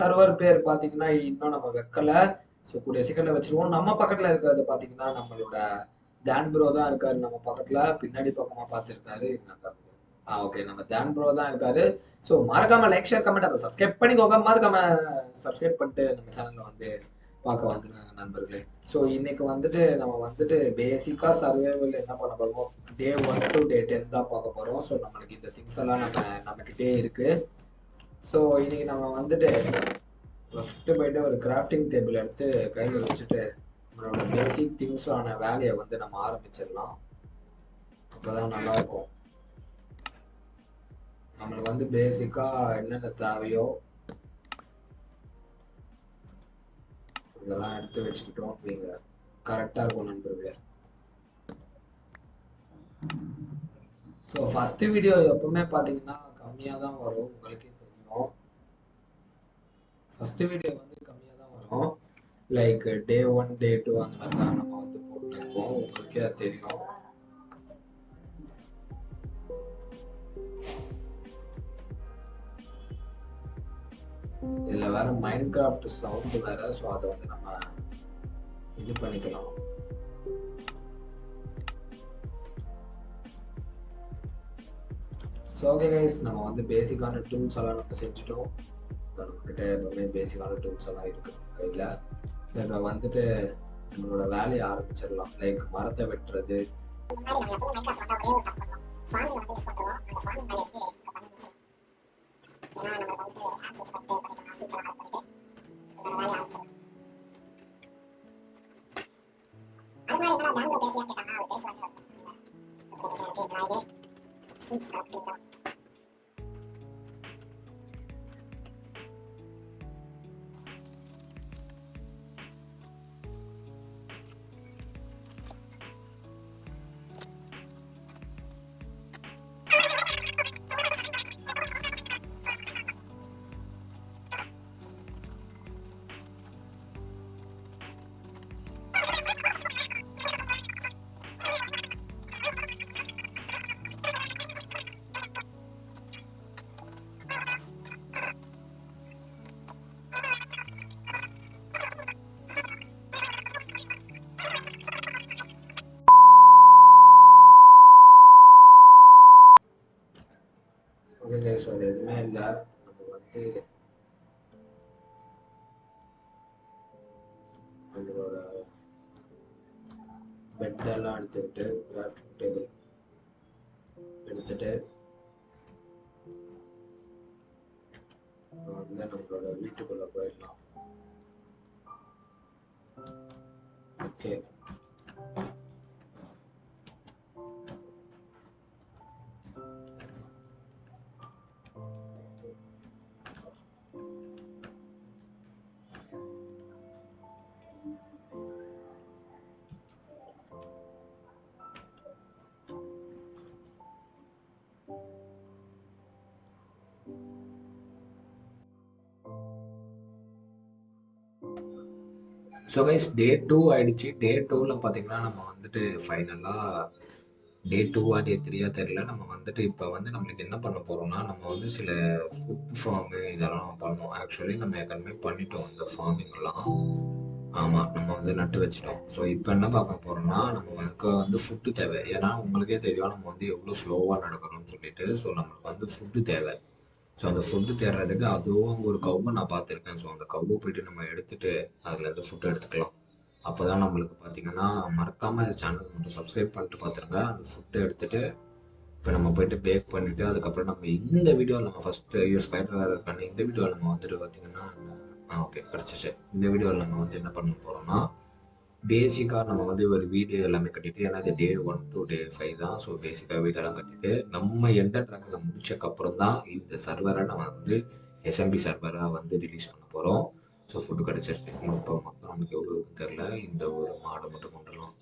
Server பேர் பார்த்தீங்கன்னா இன்னும் நம்ம வைக்கல. ஸோ கூடிய சீக்கிரத்தில் வச்சிருவோம். நம்ம பக்கத்தில் இருக்கிறது பார்த்தீங்கன்னா நம்மளோட தேன் ப்ரோ தான் இருக்காரு நம்ம பக்கத்தில். பின்னாடி பக்கமாக பார்த்துருக்காரு. ஓகே, நம்ம தேன் ப்ரோ தான் இருக்காரு. ஸோ மறக்காம லைக் ஷேர் கமெண்ட் அப்புறம் சப்ஸ்கிரைப் பண்ணிக்கோங்க. மறக்காம சப்ஸ்கிரைப் பண்ணிட்டு நம்ம சேனலில் வந்து பார்க்க வந்துருக்காங்க நண்பர்களே. ஸோ இன்னைக்கு வந்துட்டு நம்ம வந்துட்டு பேசிக்காக சர்வைவல் என்ன பண்ண போகிறோம், டே 1 to day 10 தான் பார்க்க போகிறோம். ஸோ நம்மளுக்கு இந்த திங்ஸ் எல்லாம் நம்மக்கிட்டே இருக்குது. ஸோ இன்னைக்கு நம்ம வந்துட்டு ஃபஸ்ட்டு போயிட்டு ஒரு கிராஃப்டிங் டேபிள் எடுத்து கையில் வச்சுட்டு நம்மளோட பேசிக் திங்ஸான வேலையை வந்து நம்ம ஆரம்பிச்சிடலாம். அப்போ தான் நல்லாயிருக்கும். நம்மளுக்கு வந்து பேசிக்காக என்னென்ன தேவையோ இதெல்லாம் எடுத்து வச்சுக்கிட்டோம் அப்படிங்க கரெக்டாக இருக்கும் நண்பர்களே. ஸோ ஃபஸ்ட்டு வீடியோ எப்பவுமே பார்த்தீங்கன்னா கம்மியாக தான் வரும், உங்களுக்கே தெரியும். ஃபஸ்ட்டு வீடியோ வந்து கம்மியாக தான் வரும். லைக் டே 1 டே 2 அந்த மாதிரி தான் நம்ம வந்து போட்டுருப்போம், உங்களுக்கே அது தெரியும். இதில் வேற மைண்ட் கிராஃப்ட் சவுண்டு வேற. ஸோ அதை வந்து நம்ம இது பண்ணிக்கலாம். ஸோ ஓகே கைஸ், நம்ம வந்து பேசிக்கான டூல்ஸ் எல்லாம் நம்ம செஞ்சுட்டோம். இப்போ நம்மக்கிட்ட எப்பவுமே பேசிக்கான டூல்ஸ் எல்லாம் இருக்கு கையில். இப்போ வந்துட்டு நம்மளோட வேலையை ஆரம்பிச்சிடலாம். லைக் மரத்தை வெட்டுறது, ஸோ அது எதுவுமே இல்லை. நம்ம வந்து நம்மளோட பெட்டெல்லாம் எடுத்துக்கிட்டு கிராஃப்டிங் டேபிள் எடுத்துட்டு வந்து நம்மளோட வீட்டுக்குள்ள போயிடலாம். ஓகே, ஸோ கைஸ் டே 2 ஆயிடுச்சு. டே 2ல் பார்த்தீங்கன்னா நம்ம வந்துட்டு ஃபைனலாக டே 2 டே 3 தெரியல. நம்ம வந்துட்டு இப்போ வந்து நம்மளுக்கு என்ன பண்ண போகிறோம்னா, நம்ம வந்து சில ஃபுட் ஃபார்மு இதெல்லாம் பண்ணோம். ஆக்சுவலி நம்ம ஏற்கனவே பண்ணிட்டோம் இந்த ஃபார்மிங்லாம். ஆமாம், நம்ம வந்து நட்டு வச்சிட்டோம். ஸோ இப்போ என்ன பார்க்க போகிறோம்னா, நமக்கு வந்து ஃபுட்டு தேவை. ஏன்னா உங்களுக்கே தெரியும் நம்ம வந்து எவ்வளோ ஸ்லோவாக நடக்கணும்னு சொல்லிட்டு. ஸோ நம்மளுக்கு வந்து ஃபுட்டு தேவை. ஸோ அந்த ஃபுட்டு தேடுறதுக்கு அதுவும் அங்கே ஒரு கவ்வை நான் பார்த்துருக்கேன். ஸோ அந்த கவ்வை போயிட்டு நம்ம எடுத்துட்டு அதுலேருந்து ஃபுட்டு எடுத்துக்கலாம். அப்போ தான் நம்மளுக்கு பார்த்தீங்கன்னா மறக்காமல் சேனலுக்கு மட்டும் சப்ஸ்கிரைப் பண்ணிட்டு பார்த்துருங்க. அந்த ஃபுட்டை எடுத்துகிட்டு இப்போ நம்ம போயிட்டு பேக் பண்ணிவிட்டு அதுக்கப்புறம் நம்ம இந்த வீடியோவில் நம்ம ஃபஸ்ட்டு ஸ்பைடர் வேறு இருக்காங்க. இந்த வீடியோவில் நம்ம வந்துட்டு பார்த்தீங்கன்னா ஓகே கிடச்சிச்சு. இந்த வீடியோவில் நம்ம வந்து என்ன பண்ண போகிறோம்னா, பேசிக்காக நம்ம வந்து ஒரு வீடு எல்லாமே கட்டிட்டு, ஏன்னா இது டே 1 to day 5 தான். ஸோ பேசிக்காக வீடெல்லாம் கட்டிட்டு நம்ம எந்த ட்ராக்கில் முடிச்சக்கப்புறம் தான் இந்த சர்வரை நம்ம வந்து எஸ்எம்பி சர்வராக வந்து ரிலீஸ் பண்ண போகிறோம். ஸோ ஃபுட்டு கிடச்சிருச்சு. இப்போ மொத்தம் நமக்கு எவ்வளோ இருக்குன்னு தெரில. இந்த ஒரு மாடை மட்டும் கொண்டுடலாம்.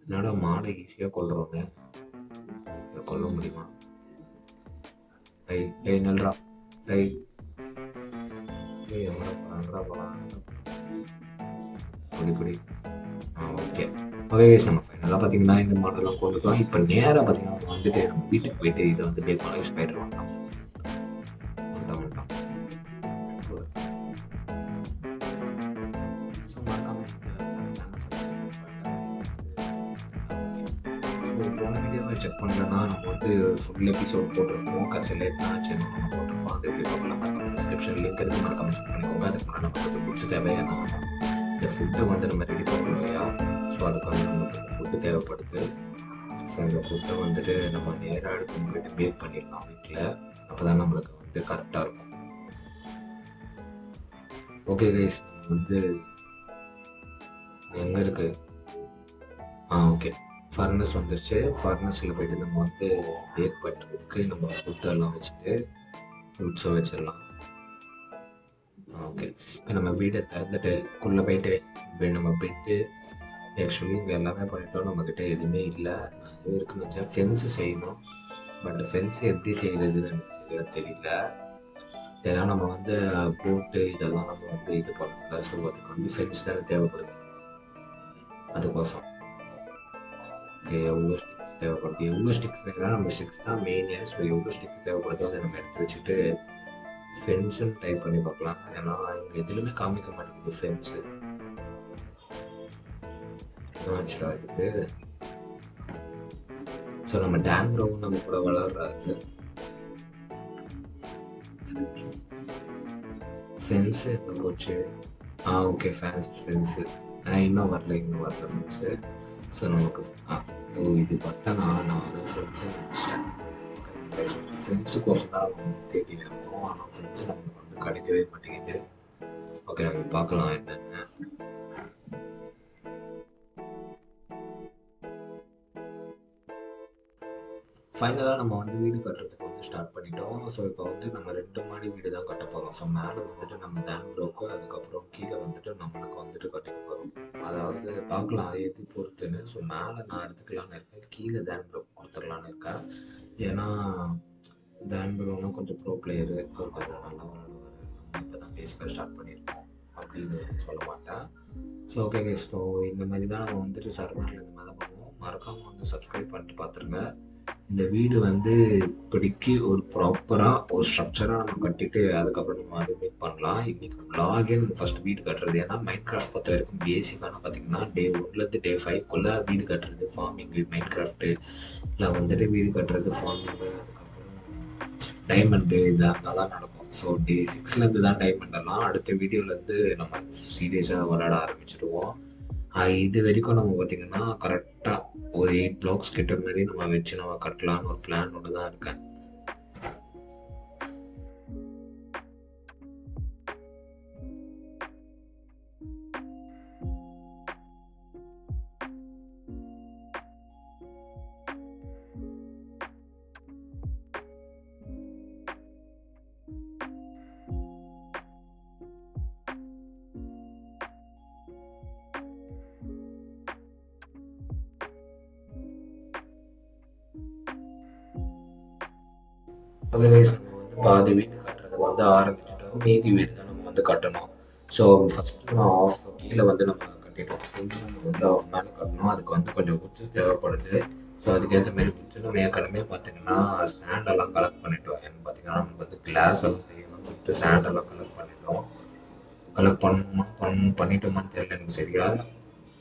என்னடா மாடை ஈஸியாக கொள்றோங்க, இதை கொல்ல முடியுமா? ஏய் நல்றா, ஏய் எவ்வளோ போகிறான்றா போகிறான் இப்படி. ஓகே ஓகே கைஸ், நம்ம ஃபைனலாக பார்த்தீங்கன்னா இந்த மாடலாம் கொண்டுட்டோம். இப்போ நேராக பார்த்தீங்கன்னா நம்ம வந்துட்டு நம்ம வீட்டுக்கு போயிட்டு இதை வந்து பேக் பண்ண ஸ்பைடர் வந்துட்டோம். போன வீடியோவை செக் பண்ணலன்னா நம்ம வந்து ஃபுல் எபிசோட் போட்டிருப்போம். கடைசி லேட்னா சரி நம்ம போட்டிருப்போம். அந்த வீடியோ பார்க்கலாம். மறக்காம டிஸ்கிரிப்ஷன் லிங்க் இருக்கு, மறக்காம செக் பண்ணிக்கோங்க. அதுக்கு முன்னாடி நம்ம கொஞ்சம் புக்ஸ் தேவையான இந்த ஃபுட்டை வந்து நம்ம ரெடி பண்ணணும் இல்லையா? ஸோ அதுக்கு வந்து நமக்கு ஃபுட்டு தேவைப்படுது. ஸோ இந்த ஃபுட்டை வந்துட்டு நம்ம நேராக எடுத்து போயிட்டு பேக் பண்ணிடலாம் வீட்டில். அப்போ தான் நம்மளுக்கு வந்து கரெக்டாக இருக்கும். ஓகே கைஸ், நம்ம வந்து எங்கே இருக்கு? ஓகே, ஃபர்னஸ் வந்துருச்சு. ஃபர்னஸில் போயிட்டு நம்ம வந்து பேக் பண்ணுறதுக்கு நம்ம ஃபுட்டெல்லாம் வச்சுட்டு ஃப்ரூட்ஸை வச்சிடலாம். ஓகே, இப்போ நம்ம வீடை திறந்துட்டு உள்ளே போயிட்டு நம்ம பெட்டு ஆக்சுவலி இங்கே எல்லாமே பண்ணிட்டோம். நம்மக்கிட்ட எதுவுமே இல்லை. நான் இருக்குன்னு வச்சா ஃபென்ஸு செய்யணும். பட் ஃபென்ஸு எப்படி செய்கிறதுன்னு எனக்கு சரியாக தெரியல. ஏன்னா நம்ம வந்து போட்டு இதெல்லாம் நம்ம வந்து இது பண்ணல. ஸோ அதுக்கு வந்து ஃபென்ஸ் தானே தேவைப்படுது. அதுக்கோசம் ஓகே, எவ்வளோ ஸ்டிக்ஸ் தேவைப்படுது, எவ்வளோ ஸ்டிக்ஸ் வேணும்னா நம்ம 6 தான் மெயினே. ஸோ எவ்வளோ ஸ்டிக் தேவைப்படுதோ அதை நம்ம எடுத்து வச்சுட்டு ஃபென்ஸுன்னு டைப் பண்ணி பார்க்கலாம். ஏன்னா இங்கே எதுலையுமே காமிக்க மாட்டேங்குது ஃபென்ஸு. ஆச்சுடா இதுக்கு. ஸோ நம்ம டேன் ப்ரோவும் நம்ம கூட வளர்றாரு. ஃபென்ஸு எங்கே போச்சு? ஓகே, ஃபென்ஸு இன்னும் வரல ஃபென்ஸு. ஸோ நமக்கு இது பட்டனா நான் ஃபென்ஸு நினச்சிட்டேன். ஃபென்ஸுக்கோசம் தான் நம்ம தேடிட்டு இருக்கோம். ஆனால் ஃபென்ஸு நமக்கு வந்து கிடைக்கவே மாட்டேங்குது. ஓகே, நம்ம பார்க்கலாம் என்னென்ன. ஃபைனலாக நம்ம வந்து வீடு கட்டுறதுக்கு வந்து ஸ்டார்ட் பண்ணிட்டோம். ஸோ இப்போ வந்து நம்ம 2 மாடி வீடு தான் கட்ட போகிறோம். ஸோ மேலே வந்துட்டு நம்ம டேன் ப்ரோக்கு, அதுக்கப்புறம் கீழே வந்துட்டு நம்மளுக்கு வந்துட்டு கட்டிக்க போகிறோம். அதாவது பார்க்கலாம் எது பொறுத்துன்னு. ஸோ மேலே நான் எடுத்துக்கலான்னு இருக்கேன், கீழே டேன் ப்ரோக்கு கொடுத்துடலான்னு இருக்கேன். ஏன்னா டேன் ப்ரோனா கொஞ்சம் ப்ரோ பிளேயரு, அவர் கொஞ்சம் நல்லா விளையாடுவார். நம்ம இப்போ தான் பேசிக்காக ஸ்டார்ட் பண்ணியிருக்கோம் அப்படின்னு சொல்ல மாட்டேன். ஸோ ஓகே கைஸ், ஸோ இந்த மாதிரி தான் நம்ம வந்துட்டு சர்வரில் இந்த மாதிரி தான் பண்ணுவோம். மறக்காமல் வந்து சப்ஸ்கிரைப் பண்ணிட்டு பார்த்துருங்க. இந்த வீடு வந்து இப்படிக்கு ஒரு ப்ராப்பராக ஒரு ஸ்ட்ரக்சராக நம்ம கட்டிட்டு அதுக்கப்புறம் நம்ம அது மீட் பண்ணலாம். இன்றைக்கி vlog-ஏ நம்ம ஃபஸ்ட் வீடு கட்டுறது. ஏன்னா மைண்ட் கிராஃப்ட் பொறுத்த வரைக்கும் பேசிக்கான பார்த்தீங்கன்னா Day 1 Day 5 வீடு கட்டுறது, ஃபார்மிங்கு, மைண்ட் கிராஃப்ட்டு இல்லை வந்துட்டு வீடு கட்டுறது, ஃபார்மிங்கு, அதுக்கப்புறம் டைமண்டு இதெல்லாம் தான் நடக்கும். ஸோ Day 6 தான் டைமண்ட் எல்லாம். அடுத்த வீடியோலேருந்து நம்ம சீரியஸாக விளையாட ஆரம்பிச்சிடுவோம். இது வரைக்கும் நம்ம பார்த்தீங்கன்னா கரெக்டாக ஒரு 8 பிளாக்ஸ் கிட்ட முன்னாடி நம்ம வச்சு நம்ம கட்டலான்னு ஒரு பிளானோட தான் இருக்கேன். ஓகே கைஸ், நம்ம வந்து பாதி வீடு கட்டுறதுக்கு வந்து ஆரம்பிச்சிட்டோம். மீதி வீடு தான் நம்ம வந்து கட்டணும். ஸோ ஃபஸ்ட்டு நான் ஆஃப் கீழே வந்து நம்ம கட்டிட்டோம். கொஞ்சம் நம்ம வந்து ஆஃப் மேலே கட்டணும். அதுக்கு வந்து கொஞ்சம் குச்சி தேவைப்படுது. ஸோ அதுக்கேற்ற மாதிரி குச்சி நம்ம ஏற்கனவே பார்த்தீங்கன்னா ஸ்டாண்டெல்லாம் கலெக்ட் பண்ணிட்டோம். ஏன்னு பார்த்தீங்கன்னா நமக்கு வந்து கிளாஸ் எல்லாம் செய்யணும்னு சொல்லிட்டு ஸ்டாண்டெல்லாம் கலெக்ட் பண்ணிட்டோம். கலெக்ட் பண்ணிட்டோமான்னு தெரியல எனக்கு சரியா.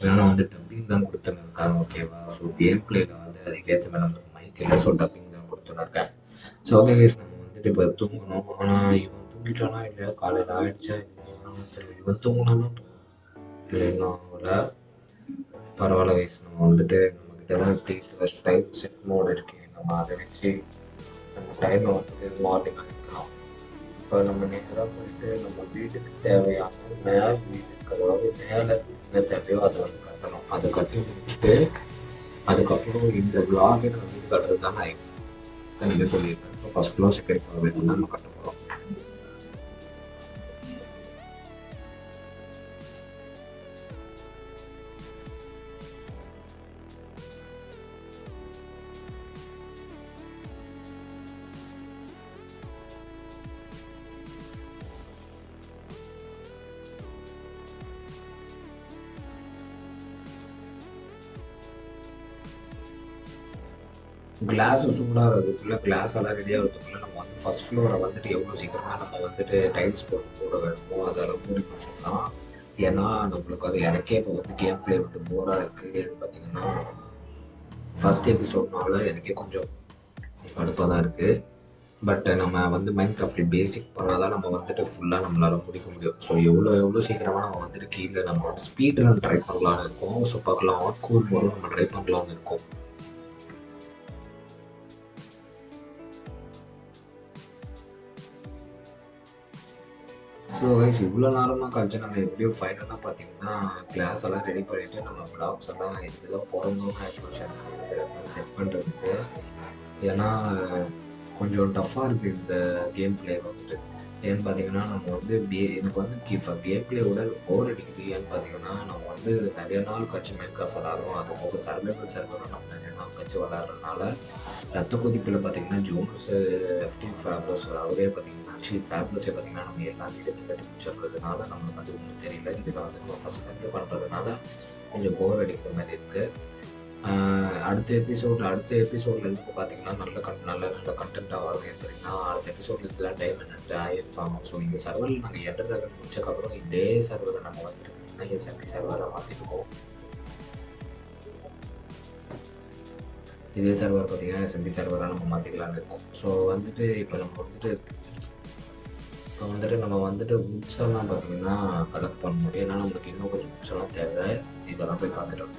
ஏன்னா வந்து டப்பிங் தான் கொடுத்துன்னு இருக்காங்க. ஓகேவா? ஸோ கேம் பிளேயில் வந்து அதுக்கேற்ற மாதிரி நம்மளுக்கு மைக் இல்லை. ஸோ டப்பிங் தான் கொடுத்துன்னு இருக்கேன். ஸோ ஓகே கைஸ், நம்ம வந்துட்டு இப்போ தூங்கணும். ஆனால் இவன் தூங்கிட்டானா இல்லையா, காலையில் ஆகிடுச்சா இல்லையா தெரியல. இவன் தூங்கினாலும் இல்லை இன்னும் ஆகல. பரவாயில்ல கைஸ், நம்ம வந்துட்டு நம்மக்கிட்ட தான் ஃபஸ்ட் டைம் செட் மோடு இருக்கு. நம்ம அதை வச்சு நம்ம டைமை வந்துட்டு மார்னிங் பண்ணிக்கலாம். இப்போ நம்ம நேராக போயிட்டு நம்ம வீட்டுக்கு தேவையான வீட்டுக்கு, அதாவது மேலே என்ன தேவையோ அதை வந்து கட்டணும். அதை கட்டி முடிச்சுட்டு அதுக்கப்புறம் இந்த vlog-ஐ நம்ம வீடு கட்டுறது தான் நான் நீங்கள் சொல்லியிருக்கேன். So first floor, second floor வேணும் நம்ம கட்ட போகிறோம். கிளாஸ் சூடாகிறதுக்குள்ளே, கிளாஸ் எல்லாம் ரெடி ஆகிறதுக்குள்ளே நம்ம வந்து ஃபஸ்ட் ஃப்ளோரை வந்துட்டு எவ்வளோ சீக்கிரமாக நம்ம வந்துட்டு டைல்ஸ் போட வேணுமோ அதெல்லாம் மூடி போட்டோம்னா. ஏன்னா நம்மளுக்கு அது எனக்கே இப்போ வந்து கேம் பிளே வந்து போராக இருக்குது. பார்த்தீங்கன்னா ஃபர்ஸ்ட் எபிசோட்னால எனக்கே கொஞ்சம் கடுப்பாக தான் இருக்குது. பட் நம்ம வந்து மைண்ட் கிராஃப்ட் பேசிக் பண்ணால் தான் நம்ம வந்துட்டு ஃபுல்லாக நம்மளால் முடிக்க முடியும். ஸோ எவ்வளோ சீக்கிரமாக நம்ம வந்துட்டு கீழே நம்ம வந்து ஸ்பீட் ரன் ட்ரை பண்ணலான்னு இருக்கோம். ஸோ பார்க்கலாம், ஹார்ட் கோர் மூலம் நம்ம ட்ரை பண்ணலான்னு இருக்கோம். ஸோ கைஸ், இவ்வளோ நேரமாக கழிச்சு நம்ம எப்படியோ ஃபைனலாக பார்த்தீங்கன்னா கிளாஸ் எல்லாம் ரெடி பண்ணிவிட்டு நம்ம பிளாக்ஸ் எல்லாம் இதெல்லாம் பிறந்தோம் ஆக்சுவல் செட் பண்ணுறதுக்கு. ஏன்னா கொஞ்சம் டஃப்பாக இருக்குது இந்த கேம் பிளே வந்துட்டு. ஏன்னு பார்த்தீங்கன்னா நம்ம வந்து எனக்கு வந்து கேம் பிளேயோட போர் அடிக்குது. ஏன்னு பார்த்தீங்கன்னா நம்ம வந்து நிறைய நாள் கட்சி மைன்கிராஃப்ட் விளாடுறோம். அது போக சர்வரும் நம்ம நிறைய நாள் கட்சி விளாட்றதுனால ரத்த கொதிப்பில் பார்த்தீங்கன்னா ஜோன்ஸ் எஃப்டி ஃபேப்லஸ் அவரே பார்த்தீங்கன்னா ஃபேப்லஸே பார்த்தீங்கன்னா நம்ம எல்லா வீடுமே கட்டி முடிச்சிடுறதுனால நம்மளுக்கு அது ஒன்றும் தெரியல. இதில் வந்து நம்ம ஃபஸ்ட்லேருந்து பண்ணுறதுனால கொஞ்சம் போர் அடிக்கிற மாதிரி இருக்குது. அடுத்த எபிசோட்லேருந்து பார்த்தீங்கன்னா நல்ல கண்டென்ட்டாக வரும். பார்த்தீங்கன்னா அடுத்த எபிசோட்லேருந்து டைமண்ட் ஆயன் ஃபார்ம். ஸோ இந்த சர்வரில் நாங்கள் எண்டர் ட்ராகன் முடிச்சதுக்கப்புறம் இதே சர்வரை நம்ம வந்துட்டு பார்த்தீங்கன்னா எஸ்எம்பி சர்வரை மாற்றிருக்கோம். இதே சர்வர் பார்த்தீங்கன்னா எஸ்எம்பி சர்வராக நம்ம மாற்றிக்கலான்னு இருக்கோம். ஸோ வந்துட்டு இப்போ நம்ம வந்துட்டு உட்ஸெல்லாம் பார்த்தீங்கன்னா கலெக்ட் பண்ண முடியும். ஏன்னா நமக்கு இன்னும் கொஞ்சம் உட்ஸெல்லாம் தேவை. இதெல்லாம் போய் பார்த்துட்டோம்.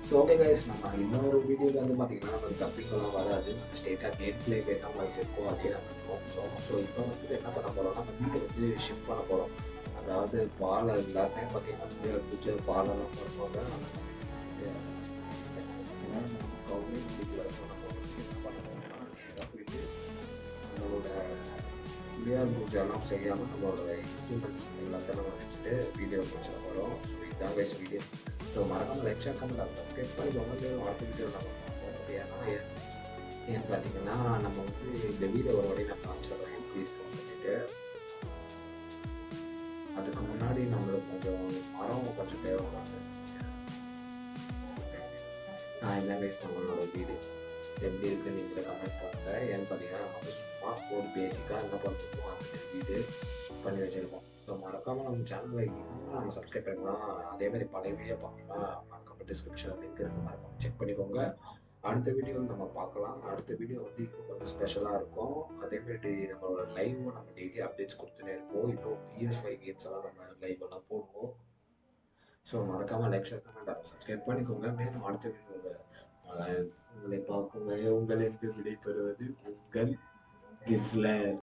ஸோ ஓகே கைஸ், நம்ம இன்னொரு வீடியோவில் வந்து பார்த்தீங்கன்னா நம்ம டப்பிங்கெல்லாம் வராது. நம்ம ஸ்டேட்டாக கேம் பிளே என்ன வாய்ஸ் இருக்கோ அதே நம்ம பண்ணுவோம். ஸோ இப்போ வந்துட்டு என்ன பண்ண போகிறோம்னா நம்ம வீட்டை வந்து ஷிஃப்ட் பண்ண போகிறோம். அதாவது பால் எல்லாருமே பார்த்தீங்கன்னா வந்து பிடிச்ச பாலெல்லாம் பண்ணுவாங்க. போயிட்டு நம்மளோட பிஆர் பூஜாலாம் செய்யாமல் நம்மளோட இன்ஸ்ட்ருமெண்ட்ஸ் எல்லாத்தையும் நம்ம வச்சுட்டு வீடியோ முடிச்சிட போகிறோம். ஸோ இதான் கைஸ் வீடியோ. ஸோ மறக்காமல் லைக் ஷேர் கமெண்ட் சப்ஸ்கிரைப் பண்ணி வந்து அடுத்த வீடியோ நம்ம பார்ப்போம். ஏன்னு பார்த்தீங்கன்னா நம்ம வந்து இந்த வீடியோ ஒரு வாட்டி நான் காமிச்சிடுறோம் எப்படி இருக்குன்னு சொல்லிட்டு. அதுக்கு முன்னாடி நம்மளுக்கு கொஞ்சம் மரம் கொஞ்சம் தேவைப்படுது. நான் என்ன கைஸ் நம்மளோட வீடு எப்படி இருக்குன்னு நீங்களே கமெண்ட் பண்ணுங்க. ஏன்னு பார்த்தீங்கன்னா நம்ம வந்து சும்மா ஒரு பேசிக்காக என்ன பண்ணுறோமோ அந்த வீடு பண்ணி வச்சுருக்கோம். ஸோ மறக்காமல் நம்ம சேனலில் இன்னும் நம்ம சப்ஸ்கிரைப் பண்ணலாம். அதேமாதிரி பழைய வீடியோ பார்க்கலாம். மறக்காமல் டிஸ்கிரிப்ஷனில் லிங்க் இருக்கு, மறக்காமல் செக் பண்ணிக்கோங்க. அடுத்த வீடியோவில் நம்ம பார்க்கலாம். அடுத்த வீடியோ வந்து இன்னும் கொஞ்சம் ஸ்பெஷலாக இருக்கும். அதேமாதிரி நம்மளோட லைவும் நம்ம டெய்லி அப்டேட்ஸ் கொடுத்துட்டே இருப்போம். இன்னும் PS5 கேம்ஸ் எல்லாம் நம்ம லைவ் எல்லாம் போடுவோம். ஸோ மறக்காமல் லைக் ஷேர் கமெண்ட் சப்ஸ்கிரைப் பண்ணிக்கோங்க. மேலும் அடுத்த வீடியோவில் உங்களை பார்க்கும் வரை உங்களிருந்து விடைபெறுவது உங்கள் கிஸ்லர்.